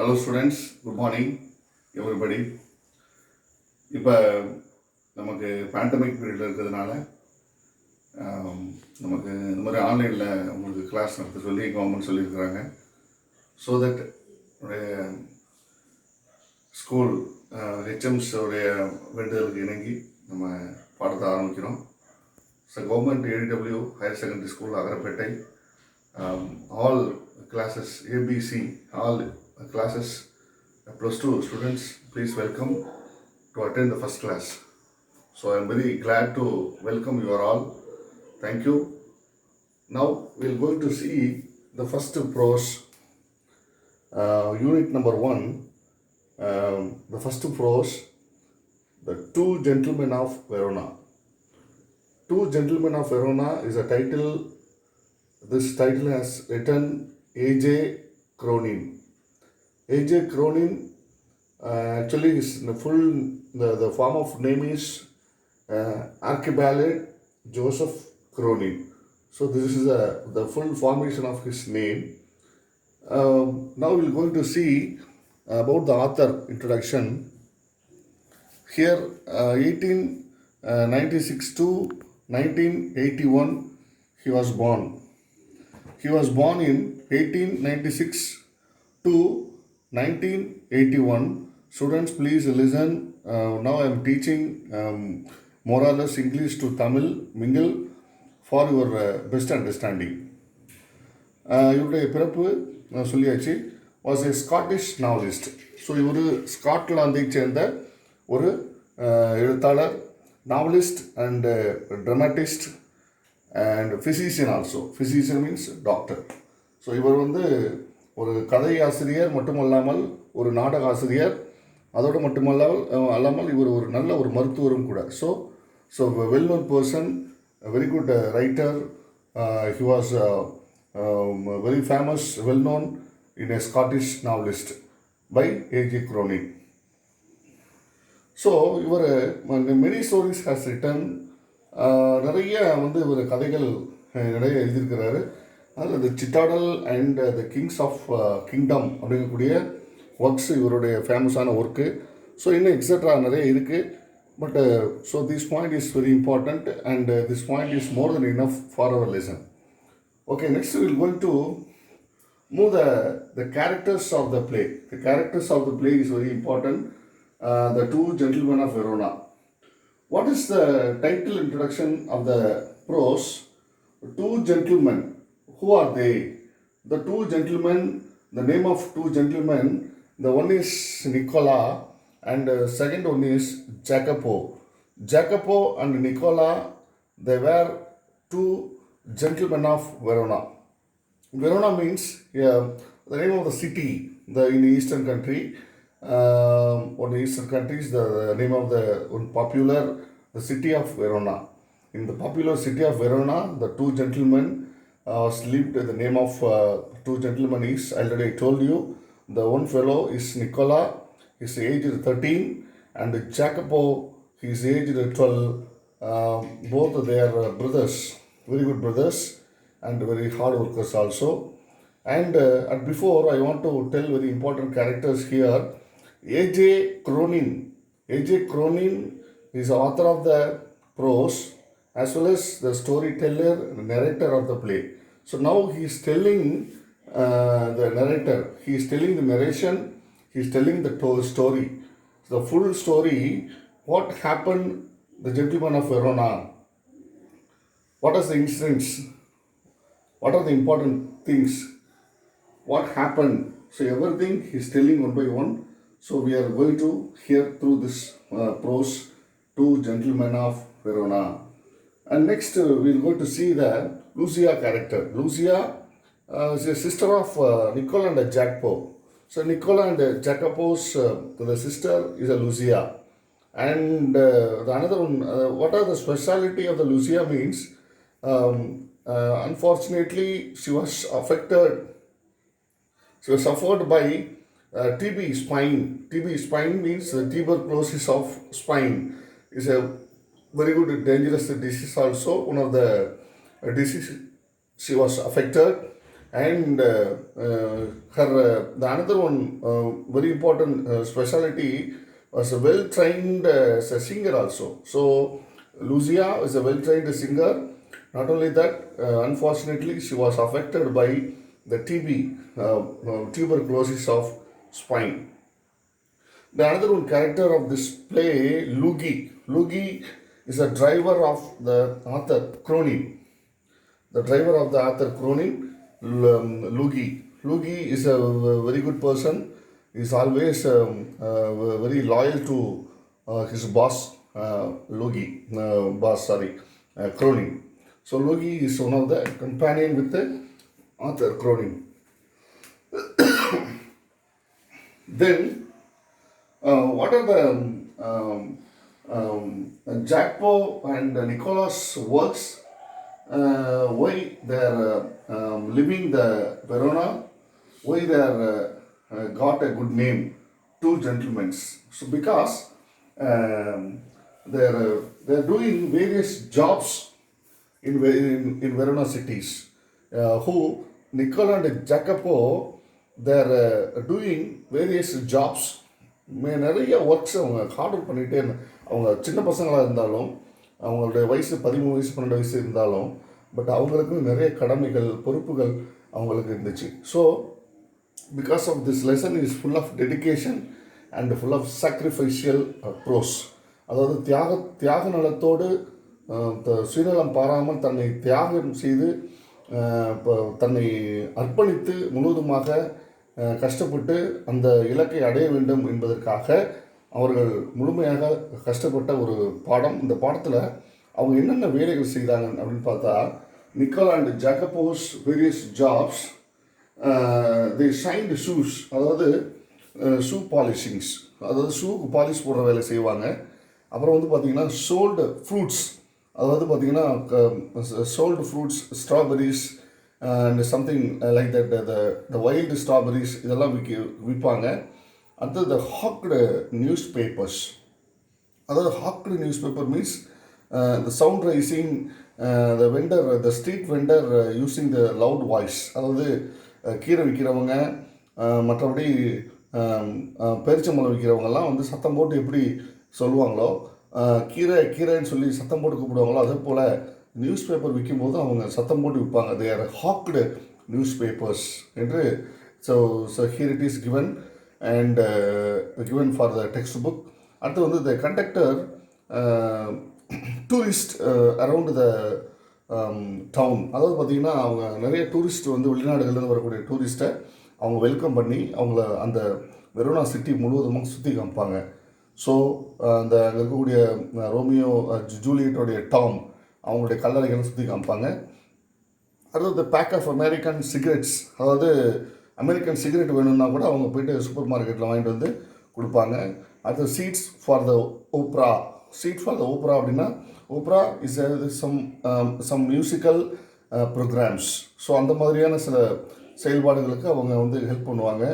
Hello students, good morning everybody. இப்போ நமக்கு pandemic பீரியடில் இருக்கிறதுனால நமக்கு இந்த மாதிரி ஆன்லைனில் உங்களுக்கு கிளாஸ் நடத்த சொல்லி கவர்மெண்ட் சொல்லியிருக்கிறாங்க. ஸோ தட் ஸ்கூல் ஹெச்எம்ஸோடைய வேண்டுதலுக்கு இணங்கி நம்ம பாடத்தை ஆரம்பிக்கிறோம். So government AW higher secondary school Agarapettai, all classes ABC, all classes plus 2 students, please welcome to attend the first class. So I am very glad to welcome you all. Thank you. Now we are going to see the first prose, unit number 1. The first prose, the Two Gentlemen of Verona. Two Gentlemen of Verona is a title. This title has written A.J. Cronin. A.J. Cronin, actually his the form of name is Archibald Joseph Cronin. So this is the full formation of his name. Now we are going to see about the author introduction. Here 1896 to 1981 he was born. He was born in 1896 to 1981. Students, please listen. Now I am teaching more or less English to Tamil mingle for your best understanding. இவருடைய பிறப்பு சொல்லியாச்சு. Was a Scottish novelist. So இவர் ஸ்காட்லாந்தை சேர்ந்த ஒரு எழுத்தாளர், novelist and dramatist and physician also. Physician means doctor. So இவர் ஒரு கதை ஆசிரியர் மட்டுமல்லாமல் ஒரு நாடக ஆசிரியர், அதோடு மட்டுமல்லாமல் இவர் ஒரு நல்ல ஒரு மருத்துவரும் கூட. So well known person, very good writer. He was very famous, well known in a Scottish novelist by A J Cronin. So இவர் மெனி ஸ்டோரிஸ் ஹேஸ் ரிட்டன். நிறைய இவர் கதைகள் நிறைய எழுதியிருக்கிறாரு. அதில் the Citadel and the kings of kingdom அப்படிங்கக்கூடிய works இவருடைய ஃபேமஸான ஒர்க்கு. ஸோ இன்னும் எக்ஸட்ரா நிறைய இருக்குது. But so this point is very important and this point is more than enough for our lesson. Okay, next will going to move the characters of the play. The characters of the play is very important. The two gentlemen of Verona. What is the title introduction of the prose? Two gentlemen. Who are they? The two gentlemen, the name of two gentlemen, the one is Nicola and the second one is Jacopo. Jacopo and Nicola, they were two gentlemen of Verona. Verona means the name of the city in the eastern country. One of the eastern countries, the name of the popular, the city of Verona. In the popular city of Verona, the two gentlemen lived. The name of two gentlemen is, already I told you, the one fellow is Nicola, his age is 13, and Jacopo, his age is 12. Both they are brothers, very good brothers, and very hard workers also. And before I want to tell very important characters here. A.J. Cronin. A.J. Cronin is the author of the prose as well as the storyteller, the narrator of the play. So now he is telling the narrator, he is telling the narration, he is telling the story. The full story, what happened, the gentleman of Verona, what are the incidents, what are the important things, what happened. So everything he is telling one by one. So we are going to hear through this prose, Two Gentlemen of Verona. And next we are going to see the Lucia character. Lucia is a sister of Nicola and Jacopo. So Nicola and Jacopo's the sister is a Lucia. And the another one, what are the speciality of the Lucia means, unfortunately she was affected, she was suffered by TB spine. TB spine means the tuberculosis of spine. Is a very good dangerous disease also. One of the disease she was affected, And the another one very important specialty was a well-trained as a singer also. So Lucia is a well-trained singer. Not only that, unfortunately, she was affected by the TB, tuberculosis of spine. The another one character of this play, Lugi. Lugi is a driver of the Arthur Cronin. The driver of the Arthur Cronin, Lugi. Lugi is a very good person. He is always very loyal to his boss, Cronin. So Lugi is one of the companion with the Arthur Cronin. Then, what are the Jackpo and Nicholas works? Why they are living the Verona? Why they are got a good name? Two gentlemen. So because they are doing various jobs in Verona cities. Who Nicola and Jacopo, they are doing various jobs. நிறைய works அவங்க harder பண்ணிகிட்டே அவங்க சின்ன பசங்களாக இருந்தாலும் அவங்களுடைய வயசு 13 வயசு 12 வயசு இருந்தாலும் பட் அவங்களுக்கு நிறைய கடமைகள் பொறுப்புகள் அவங்களுக்கு இருந்துச்சு. So because of this lesson is full of dedication and full of sacrificial prose. அதாவது தியாக நலத்தோடு சுயநலம் பாராமல் தன்னை தியாகம் செய்து தன்னை அர்ப்பணித்து முழுவதுமாக கஷ்டப்பட்டு அந்த இலக்கை அடைய வேண்டும் என்பதற்காக அவர்கள் முழுமையாக கஷ்டப்பட்ட ஒரு பாடம். இந்த பாடத்தில் அவங்க என்னென்ன வேலைகள் செய்தாங்க அப்படின்னு பார்த்தா, Nicola and Jacopo's various jobs. The shined shoes, அதாவது ஷூ பாலிஷிங்ஸ், அதாவது ஷூக்கு பாலிஷ் போடுற வேலை செய்வாங்க. அப்புறம் வந்து பார்த்திங்கன்னா சோல்டு ஃப்ரூட்ஸ், அதாவது பார்த்திங்கன்னா sold fruits, strawberries and something like that, the wild strawberries இதெல்லாம் விற்பாங்க. அடுத்தது த ஹாக்டு நியூஸ் பேப்பர்ஸ், அதாவது hawked newspaper means the sound rising, the vendor, the street vendor using the loud voice, அதாவது கீரை விற்கிறவங்க மற்றபடி பேரிச்சம்பழம் விற்கிறவங்கெல்லாம் வந்து சத்தம் போட்டு எப்படி சொல்லுவாங்களோ, கீரைன்னு சொல்லி சத்தம் போட்டு கூப்பிடுவாங்களோ, அதே போல் நியூஸ் பேப்பர் விற்கும்போது அவங்க சத்தம் போட்டு விற்பாங்க. தே ஆர் ஹாக்டு நியூஸ் பேப்பர்ஸ் என்று. So here it is given and given for the text book. அடுத்து வந்து த conductor tourist around the down, அதாவது பார்த்திங்கன்னா அவங்க நிறைய டூரிஸ்ட் வந்து வெளிநாடுகள்லேருந்து வரக்கூடிய டூரிஸ்ட்டை அவங்க வெல்கம் பண்ணி அவங்கள அந்த வெரோனா சிட்டி முழுவதுமாக சுற்றி காமிப்பாங்க. ஸோ அந்த அங்கே இருக்கக்கூடிய ரோமியோ ஜூலியட்டோடைய டாம் அவங்களுடைய கல்லறைகளை சுற்றி காமிப்பாங்க. அடுத்தது பேக் ஆஃப் அமெரிக்கன் சிகரெட்ஸ், அதாவது அமெரிக்கன் சிகரெட் வேணும்னா கூட அவங்க போய்ட்டு சூப்பர் மார்க்கெட்டில் வாங்கிட்டு வந்து கொடுப்பாங்க. அடுத்தது seats for the opera. Seat for the opera அப்படின்னா, opera is some musical programs. So அந்த மாதிரியான சில செயல்பாடுகளுக்கு அவங்க வந்து ஹெல்ப் பண்ணுவாங்க.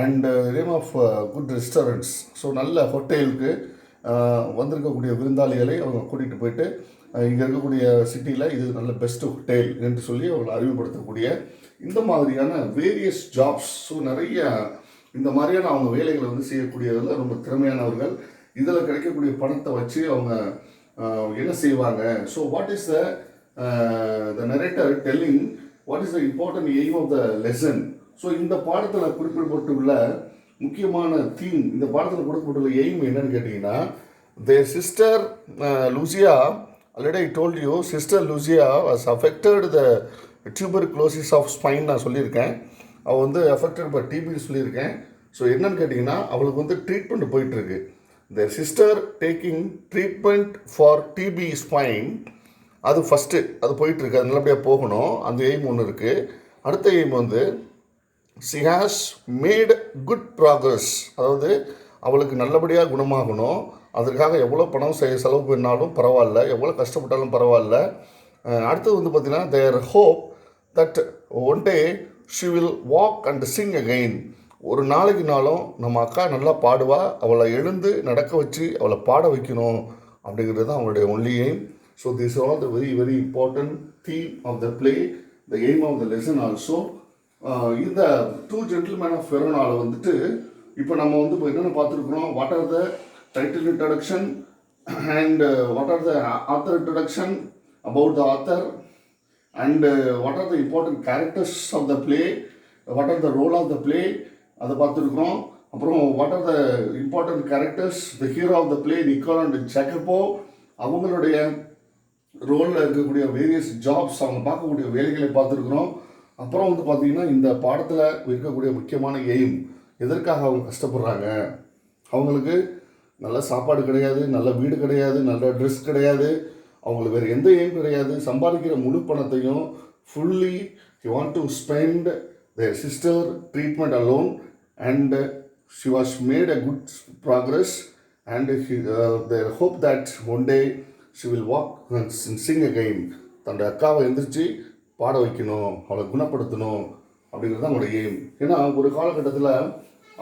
And name of good restaurants, so நல்ல ஹோட்டலுக்கு வந்திருக்கக்கூடிய விருந்தாளிகளை அவங்க கூட்டிகிட்டு போயிட்டு இங்கே இருக்கக்கூடிய சிட்டியில் இது நல்ல பெஸ்ட்டு ஹோட்டல் என்று சொல்லி அவங்களை அறிவுப்படுத்தக்கூடிய இந்த மாதிரியான வேரியஸ் ஜாப்ஸ். ஸோ நிறைய இந்த மாதிரியான அவங்க வேலைகளை வந்து செய்யக்கூடியதில் ரொம்ப திறமையானவர்கள். இதில் கிடைக்கக்கூடிய பணத்தை வச்சு அவங்க என்ன செய்வாங்க. So what is the narrator telling what is the important aim of the lesson. So இந்த பாடத்தில் குறிப்பிடப்பட்டுள்ள முக்கியமான தீம், இந்த பாடத்தில் கொடுக்கப்பட்டுள்ள எய்ம் என்னன்னு கேட்டிங்கன்னா, their sister Lucia, already I told you, sister Lucia was affected the tuberculosis of spine நான் சொல்லியிருக்கேன். அவள் வந்து அஃபெக்டட் பை டிபி சொல்லியிருக்கேன். ஸோ என்னன்னு கேட்டிங்கன்னா, அவளுக்கு வந்து ட்ரீட்மெண்ட் போயிட்டுருக்கு. Their sister taking treatment for TB spine, அது ஃபஸ்ட்டு அது போயிட்டுருக்கு, அது நல்லபடியாக போகணும். அந்த எய்ம் ஒன்று இருக்குது. அடுத்த எய்ம் வந்து she has made good progress, அதாவது அவளுக்கு நல்லபடியாக குணமாகணும். அதற்காக எவ்வளோ பணம் செலவு பண்ணாலும் பரவாயில்ல, எவ்வளோ கஷ்டப்பட்டாலும் பரவாயில்ல. அடுத்தது வந்து பார்த்திங்கன்னா their hope that one day she will walk and sing again. ஒரு நாளைக்குனாலும் நம்ம அக்கா நல்லா பாடுவா, அவளை எழுந்து நடக்க வச்சு அவளை பாட வைக்கணும் அப்படிங்கிறது தான் அவங்களுடைய only aim. So this are the very very important theme of the play, the aim of the lesson also. இந்த டூ ஜென்டில்மேன் ஆஃப் வெரோனாவில் வந்துட்டு இப்போ நம்ம வந்து இப்போ என்னென்ன பார்த்துருக்குறோம், what are the title introduction and what are the author introduction about the author and what are the important characters of the play, what are the role of the play, அதை பார்த்துருக்குறோம். அப்புறம் what are the important characters, the hero of the play Nicole and Jacopo, அவங்களுடைய ரோலில் இருக்கக்கூடிய various jobs, அவங்க பார்க்கக்கூடிய வேலைகளை பார்த்துருக்குறோம். அப்புறம் வந்து பார்த்திங்கன்னா இந்த பாடத்தில் இருக்கக்கூடிய முக்கியமான எய்ம், எதற்காக அவங்க கஷ்டப்படுறாங்க, அவங்களுக்கு நல்ல சாப்பாடு கிடையாது, நல்ல வீடு கிடையாது, நல்ல ட்ரெஸ் கிடையாது, அவங்களுக்கு வேறு எந்த எய்ம் கிடையாது, சம்பாதிக்கிற முழு பணத்தையும் fully you want to spend their sister treatment alone and she was made a good progress and there hope that one day she will walk and sing again. தன்னுடைய அக்காவை எந்திரிச்சு பாட வைக்கணும், அவளை குணப்படுத்தணும் அப்படிங்கிறது தான் அவங்களோட எய்ம். ஏன்னா ஒரு காலகட்டத்தில்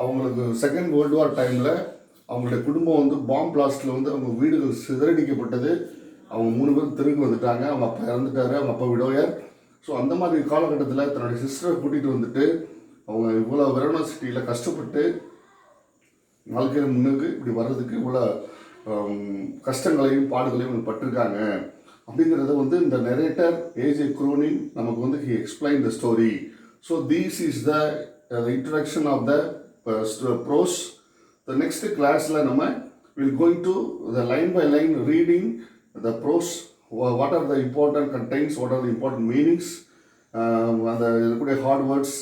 அவங்களுக்கு செகண்ட் வேர்ல்டு வார் டைமில் அவங்களுடைய குடும்பம் வந்து பாம் பிளாஸ்டில் வந்து அவங்க வீடுகள் சிதறடிக்கப்பட்டது. அவங்க 3 பேர் தெருவுக்கு வந்துட்டாங்க, அவங்க அப்பா இறந்துட்டார், அவங்க அப்பா விடோயர். ஸோ அந்த மாதிரி காலகட்டத்தில் தன்னுடைய சிஸ்டரை கூட்டிகிட்டு வந்துட்டு அவங்க இவ்வளோ வெரோனா சிட்டியில் கஷ்டப்பட்டு வாழ்க்கையில் முன்னுக்கு இப்படி வர்றதுக்கு இவ்வளோ கஷ்டங்களையும் பாடுகளையும் பட்டிருக்காங்க அப்படிங்கிறத வந்து இந்த நரேட்டர் ஏஜே குரோனின் நமக்கு வந்து he explain the story. So these is the introduction of the prose. The next கிளாஸில் நம்ம will going to the line by line reading the prose, what are the important contains, what are the important meanings, அந்த இருக்கக்கூடிய heart words,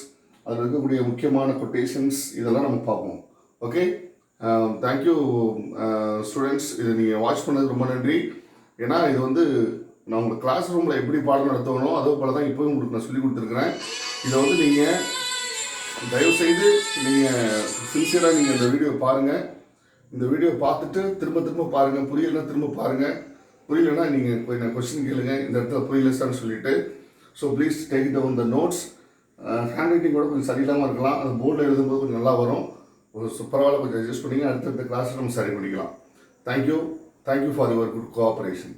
அதில் இருக்கக்கூடிய முக்கியமான quotations, இதெல்லாம் நம்ம பார்ப்போம். Okay, thank you students. இதை நீங்கள் வாட்ச் பண்ணது ரொம்ப நன்றி. ஏன்னா இது வந்து நான் உங்கள் கிளாஸ் ரூமில் எப்படி பாடம் நடத்தணும் அதே போல் தான் இப்போயும் உங்களுக்கு நான் சொல்லி கொடுத்துருக்குறேன். இதை வந்து நீங்கள் தயவுசெய்து நீங்கள் சின்சியராக நீங்கள் இந்த வீடியோ பாருங்கள். இந்த வீடியோ பார்த்துட்டு திரும்ப பாருங்கள், புரியலைன்னா திரும்ப பாருங்கள், புரியலைன்னா நீங்கள் கொஞ்சம் கொஸ்டின் கேளுங்க, இந்த இடத்துல புரியல சார்னு சொல்லிவிட்டு. So please take down the notes. Handwriting கூட கொஞ்சம் சரியில்லாமல் இருக்கலாம், அது போர்டில் எழுதும்போது கொஞ்சம் நல்லா வரும். பரவாயில்ல, கொஞ்சம் அட்ஜஸ்ட் பண்ணிங்க, அடுத்தடுத்த கிளாஸில் நம்ம சரி பண்ணிக்கலாம். Thank you for your good cooperation.